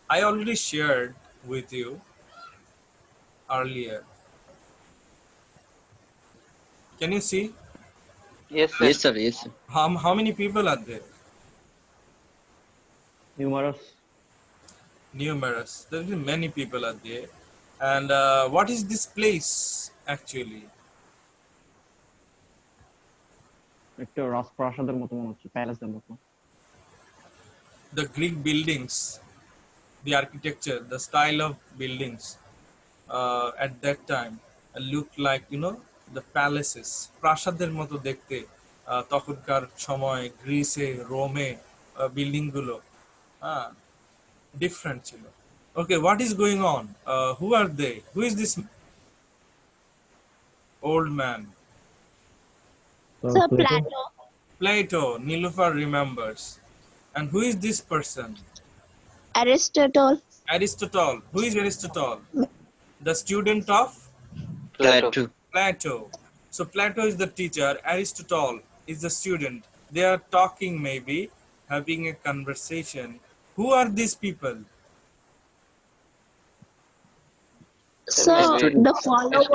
I already shared with you earlier. Can you see Yes, sir. Yes, sir. Yes, sir. how many people are there? Numerous. Numerous. There will be many people are there. And what is this place actually? একটা রাজপ্রাসাদের মতো মনে হচ্ছে, প্যালেসের মতো। The Greek buildings, the architecture, the style of buildings at that time looked like, the palaces. প্রাসাদের মতো দেখতে তখনকার সময় গ্রিসে, রোমে বিল্ডিং গুলো ডিফারেন্ট ছিল। Okay, what is going on? Who are they? Who is this old man? Sir, Plato. Plato. Nilufar remembers. And who is this person? Aristotle. Aristotle. Who is Aristotle? The student of Plato. Plato. So Plato is the teacher, Aristotle is the student. They are talking, maybe having a conversation. Who are these people? So maybe the followers,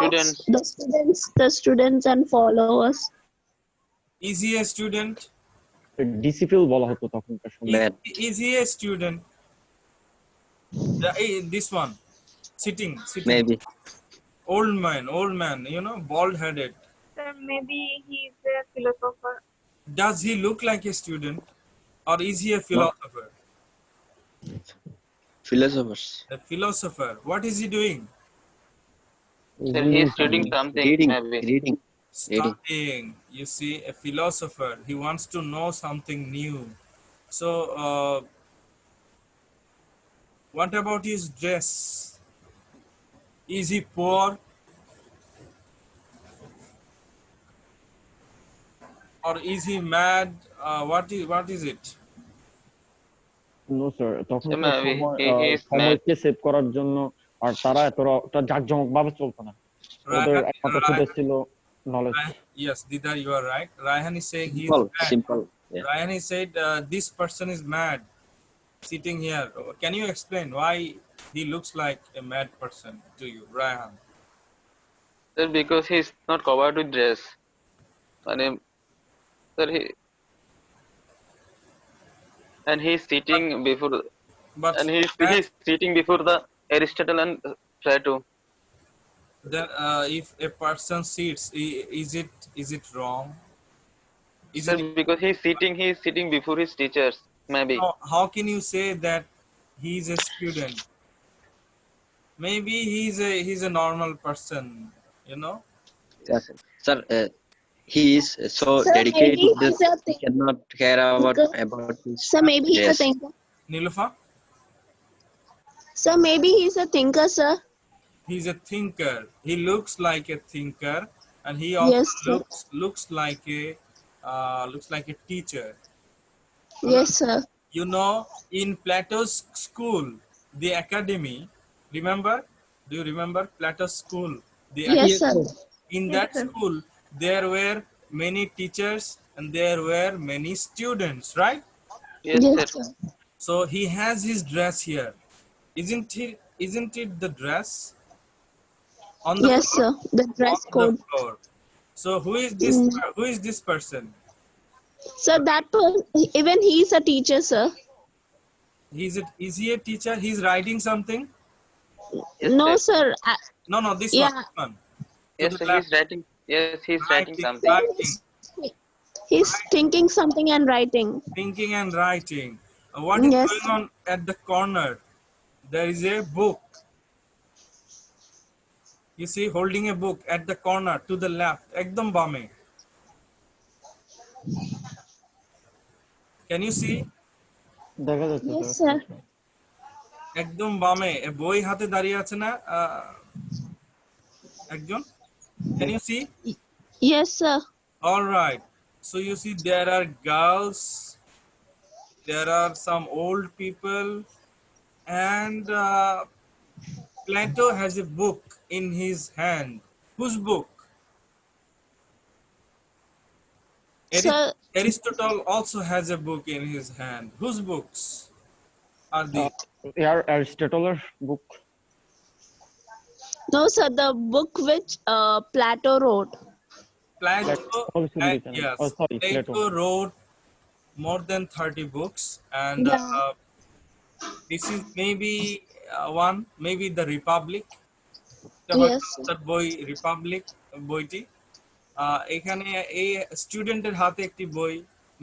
students. the students and followers. Is he a student? Disciple বলা হতো তখনকার সময়। Bad. Is he a student? This one, sitting. Maybe. Old man, bald headed. Sir, maybe he's a philosopher. Does he look like a student or is he a philosopher? Philosophers. A philosopher. What is he doing? Sir, he is studying something, Reading. maybe. Reading. Studying. You see, a philosopher. He wants to know something new. So, what about his dress? Is he poor? Or is he mad? What is it? No sir, তখনকার maybe সময় he is সময়কে save করার জন্য আর তারা এতটা জাঁকজমক ভাবে চলতো না। ওদের একমাত্র খুঁজে ছিল knowledge. Yes, Didar, you are right. Raihan is saying he is Simple. mad. Simple. Yeah. Raihan is said this person is mad sitting here. Can you explain why he looks like a mad person to you, Raihan? Sir, because he's not covered with dress. Sir, he's sitting before, But and he's sitting before the Aristotle and Plato. then if a person sits, is it wrong? Is Sir, it, because he's sitting before his teachers, maybe. how can you say that he is a student? Maybe he's a normal person, Yes. Sir, he is so Sir, dedicated maybe that he's a he cannot care about his Sir, maybe he's a dress. thinker. Nilufa? Sir, maybe he's a thinker, sir. He's a thinker. He looks like a thinker, and he also Yes, sir. looks like a teacher. Yes, sir. In Plato's school, the academy. Remember? Do you remember Plato's school? Yes, sir. In that school, there were many teachers and there were many students, right? Yes, Yes, sir. sir. So he has his dress here. Isn't it the dress on the Yes, floor? sir. The dress On code. the floor. So who is this person? Sir, even he's a teacher, sir. Is he a teacher? He's writing something? Yes, No, sir. No, this Yeah. one. Yes, To the sir, left. he's writing. Yes, he's writing something. Writing, He's thinking something and writing. thinking and writing. What is Yes. going on at the corner? There is a book. You see, holding a book at the corner to the left. Ekdom bame. Can you see? দেখা যাচ্ছে Yes, sir. sir. একদম বামে বই হাতে দাঁড়িয়ে আছে না একজন? Can you see? Yes, sir. All right. So you see, there are girls, there are some old people, and Plato has a book in his hand. Whose book? Sir, Aristotle also has a book in his hand. Whose books are these? Aristotle's book. no, sir, the book which Plato wrote. Plato, Obviously written. Oh, yes, sorry, Plato. Plato wrote more than 30 books, and Yeah. this is maybe one, maybe the Republic. এটা হয়তো Yes. তার বই Republic বইটি এখানে এই স্টুডেন্টের হাতে একটি বই,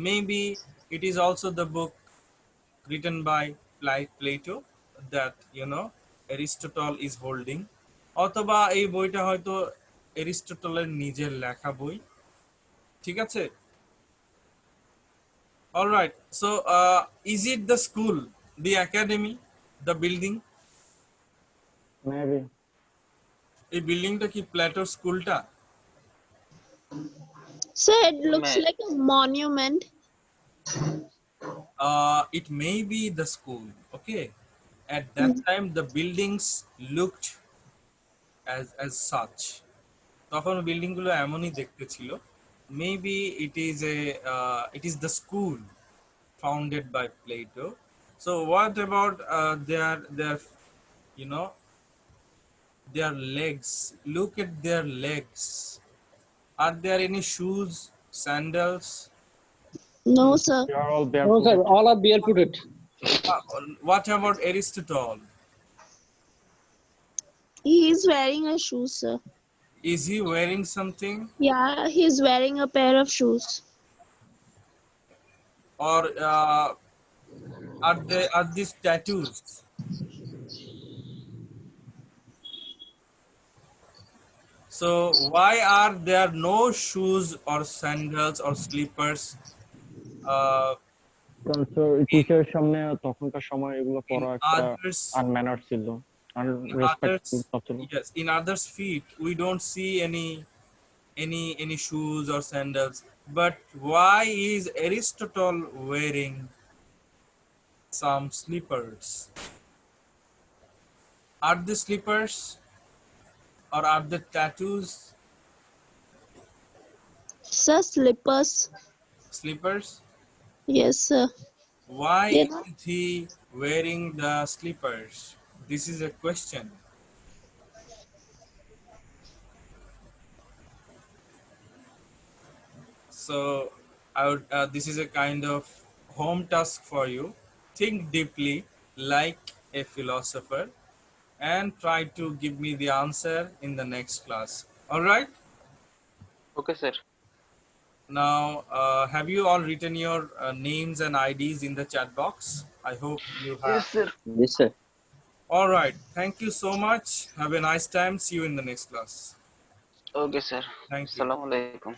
maybe it is also the book written by Plato that Aristotle is holding, অথবা এই বইটা হয়তো এরিস্টটলের নিজের লেখা বই। ঠিক আছে? All right. So is it the school, the academy, the building? Maybe. এই বিল্ডিংটা কি প্লেটোর স্কুলটা? Sir, it looks May- like a monument. It may be the school. Okay. At that time, the buildings looked as such. তখন building গুলো এমনই দেখতে ছিল। Maybe it is the school founded by Plato. So what about their you know their legs? Look at their legs. Are there any shoes, sandals? No, sir. They are all No, barefoot. sir, all are barefooted. What about Aristotle? He is wearing a shoe, sir. Is he wearing something, Yeah, he's wearing a pair of shoes. or are these tattoos? So why are there no shoes or sandals or slippers টিচারের সামনে তখনকার সময় এগুলো in পরা একটা others? আনম্যানার ছিল, In আনরেসপেক্টফুল ছিল। yes, in others' feet we don't see any shoes or sandals. But why is Aristotle wearing some slippers? Are the slippers or are the tattoos Sir, slippers. slippers? Yes, sir. Why Yeah. is he wearing the slippers? This is a question. So this is a kind of home task for you. Think deeply like a philosopher and try to give me the answer in the next class. All right? Okay, sir. Now, have you all written your names and IDs in the chat box? I hope you have. sir. Yes, sir. All right. Thank you so much. Have a nice time. See you in the next class. Okay, sir. Thank you. Assalamu alaikum.